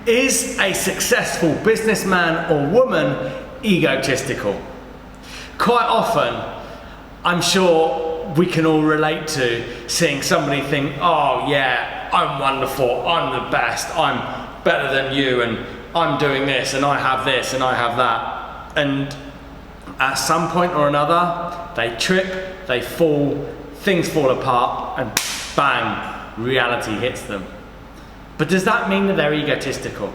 Is a successful businessman or woman egotistical? Quite often, I'm sure we can all relate to seeing somebody think, oh yeah, I'm wonderful, I'm the best, I'm better than you, and I'm doing this, and I have this, and I have that. And at some point or another, they trip, they fall, things fall apart, and bang, reality hits them. But does that mean that they're egotistical?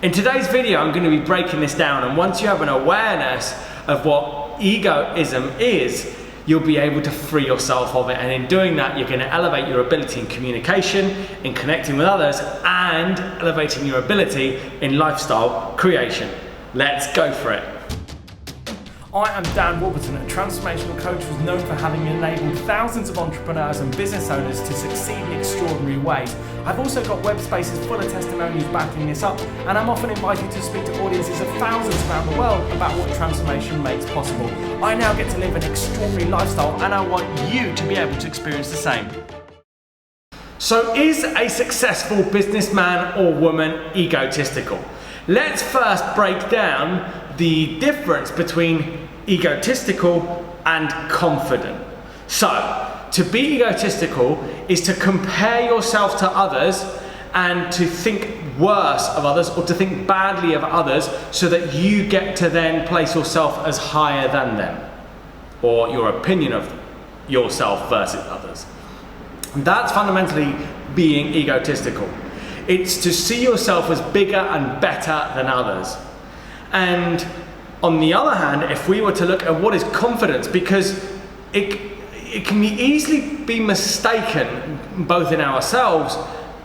In today's video, I'm going to be breaking this down, and once you have an awareness of what egoism is, you'll be able to free yourself of it, and in doing that, you're going to elevate your ability in communication, in connecting with others, and elevating your ability in lifestyle creation. Let's go for it. I am Dan Warburton, a transformational coach who's known for having enabled thousands of entrepreneurs and business owners to succeed in extraordinary ways. I've also got web spaces full of testimonials backing this up, and I'm often invited to speak to audiences of thousands around the world about what transformation makes possible. I now get to live an extraordinary lifestyle, and I want you to be able to experience the same. So is a successful businessman or woman egotistical? Let's first break down the difference between egotistical and confident. So, to be egotistical is to compare yourself to others and to think worse of others or to think badly of others so that you get to then place yourself as higher than them, or your opinion of yourself versus others. That's fundamentally being egotistical. It's to see yourself as bigger and better than others. And on the other hand, if we were to look at what is confidence, because it can be easily be mistaken both in ourselves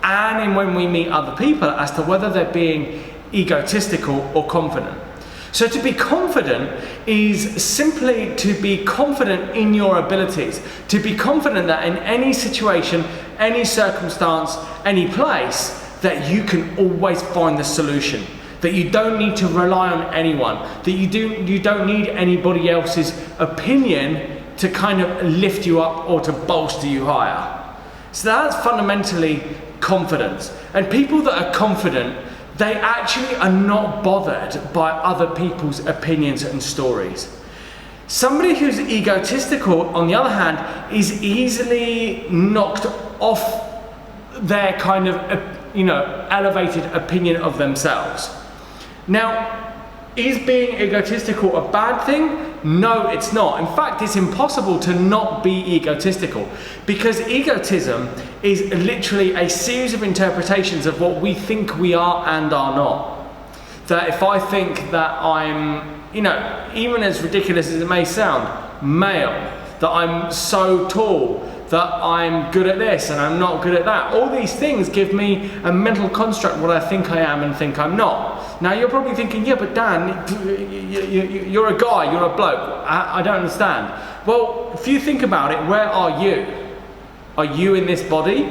and in when we meet other people as to whether they're being egotistical or confident. So to be confident is simply to be confident in your abilities, to be confident that in any situation, any circumstance, any place, that you can always find the solution, that you don't need to rely on anyone, that you don't need anybody else's opinion to kind of lift you up or to bolster you higher. So that's fundamentally confidence. And people that are confident, they actually are not bothered by other people's opinions and stories. Somebody who's egotistical, on the other hand, is easily knocked off their kind of elevated opinion of themselves. Now, is being egotistical a bad thing? No, it's not. In fact, it's impossible to not be egotistical, because egotism is literally a series of interpretations of what we think we are and are not. That if I think that I'm, even as ridiculous as it may sound, male, that I'm so tall, that I'm good at this and I'm not good at that. All these things give me a mental construct what I think I am and think I'm not. Now you're probably thinking, yeah, but Dan, you're a guy, you're a bloke. I don't understand. Well, if you think about it, where are you? Are you in this body?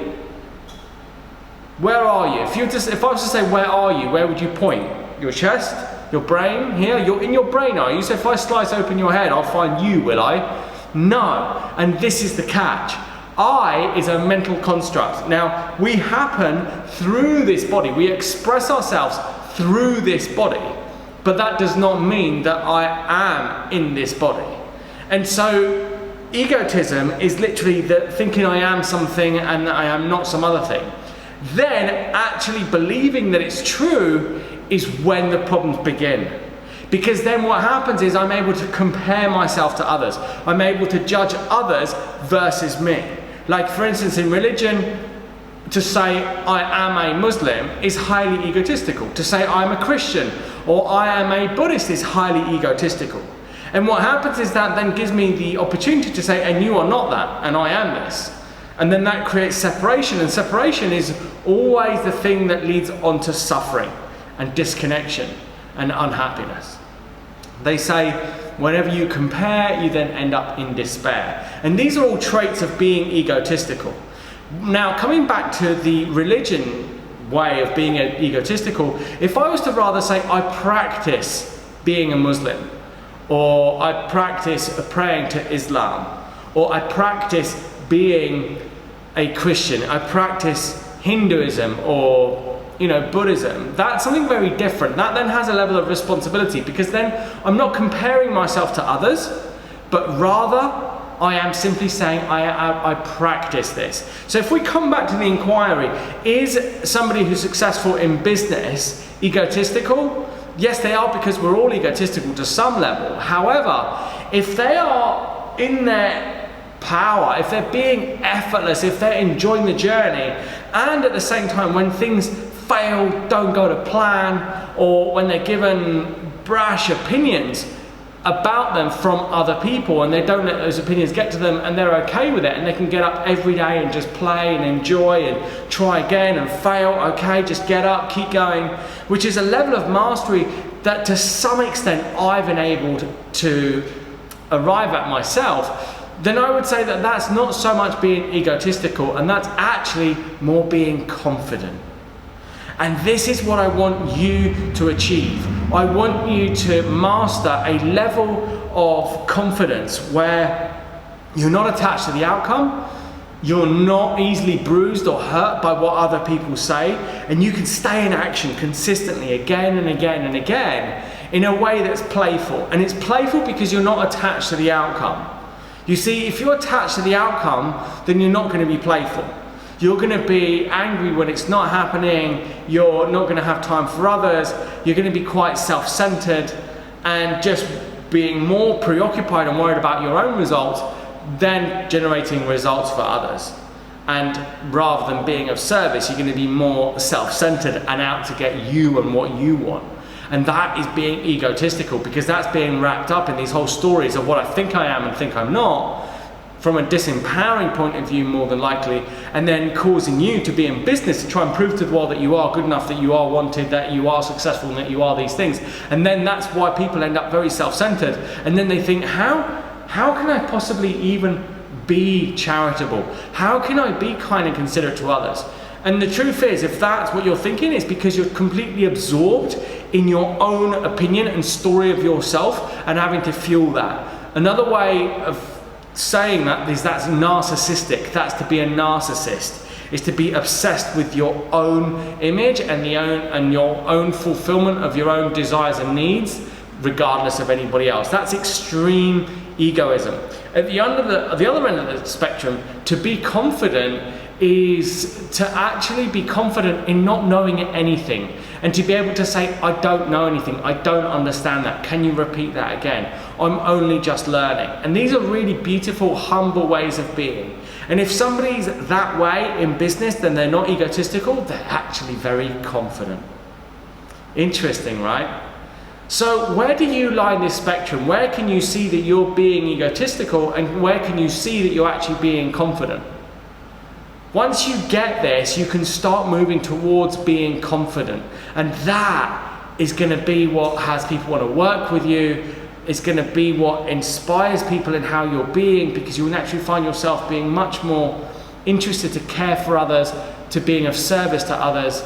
Where are you? If I was to say, where are you? Where would you point? Your chest? Your brain? Here? You're in your brain, are you? So if I slice open your head, I'll find you, will I? No, and this is the catch. I is a mental construct. Now, we happen through this body. We express ourselves through this body, but that does not mean that I am in this body. And so, egotism is literally the thinking I am something and that I am not some other thing. Then, actually believing that it's true is when the problems begin. Because then what happens is I'm able to compare myself to others. I'm able to judge others versus me. Like for instance, in religion, to say I am a Muslim is highly egotistical. To say I'm a Christian or I am a Buddhist is highly egotistical. And what happens is that then gives me the opportunity to say, and you are not that, and I am this. And then that creates separation, and separation is always the thing that leads on to suffering and disconnection and unhappiness. They say, whenever you compare, you then end up in despair. And these are all traits of being egotistical. Now, coming back to the religion way of being egotistical, if I was to rather say, I practice being a Muslim, or I practice praying to Islam, or I practice being a Christian, I practice Hinduism or Buddhism, that's something very different. That then has a level of responsibility, because then I'm not comparing myself to others, but rather I am simply saying I practice this. So if we come back to the inquiry, is somebody who's successful in business egotistical? Yes, they are, because we're all egotistical to some level. However, if they are in their power, if they're being effortless, if they're enjoying the journey, and at the same time when things fail, don't go to plan, or when they're given brash opinions about them from other people and they don't let those opinions get to them, and they're okay with it, and they can get up every day and just play and enjoy and try again and fail, okay, just get up, keep going, which is a level of mastery that to some extent I've enabled to arrive at myself, then I would say that that's not so much being egotistical, and that's actually more being confident. And this is what I want you to achieve. I want you to master a level of confidence where you're not attached to the outcome, you're not easily bruised or hurt by what other people say, and you can stay in action consistently again and again and again in a way that's playful. And it's playful because you're not attached to the outcome. You see, if you're attached to the outcome, then you're not going to be playful. You're going to be angry when it's not happening, you're not going to have time for others, you're going to be quite self-centered and just being more preoccupied and worried about your own results than generating results for others. And rather than being of service, you're going to be more self-centered and out to get you and what you want. And that is being egotistical, because that's being wrapped up in these whole stories of what I think I am and think I'm not, from a disempowering point of view more than likely, and then causing you to be in business to try and prove to the world that you are good enough, that you are wanted, that you are successful, and that you are these things. And then that's why people end up very self-centered, and then they think, how can I possibly even be charitable? How can I be kind and considerate to others? And the truth is, if that's what you're thinking, it's because you're completely absorbed in your own opinion and story of yourself and having to fuel that. Another way of saying that is that's narcissistic. That's to be a narcissist, is to be obsessed with your own image and your own fulfillment of your own desires and needs, regardless of anybody else. That's extreme egoism. At the other end of the spectrum, to be confident is to actually be confident in not knowing anything, and to be able to say, I don't know anything, I don't understand that, can you repeat that again? I'm only just learning. And these are really beautiful, humble ways of being. And if somebody's that way in business, then they're not egotistical, they're actually very confident. Interesting, right? So where do you lie in this spectrum? Where can you see that you're being egotistical, and where can you see that you're actually being confident? Once you get this, you can start moving towards being confident. And that is going to be what has people want to work with you. It's going to be what inspires people in how you're being, because you'll naturally find yourself being much more interested to care for others, to being of service to others,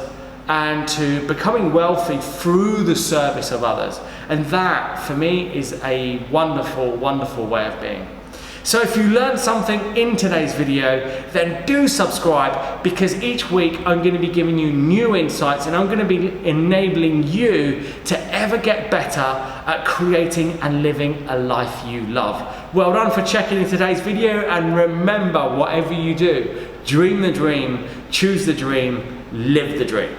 and to becoming wealthy through the service of others. And that, for me, is a wonderful, wonderful way of being. So if you learned something in today's video, then do subscribe, because each week I'm going to be giving you new insights, and I'm going to be enabling you to ever get better at creating and living a life you love. Well done for checking in today's video, and remember, whatever you do, dream the dream, choose the dream, live the dream.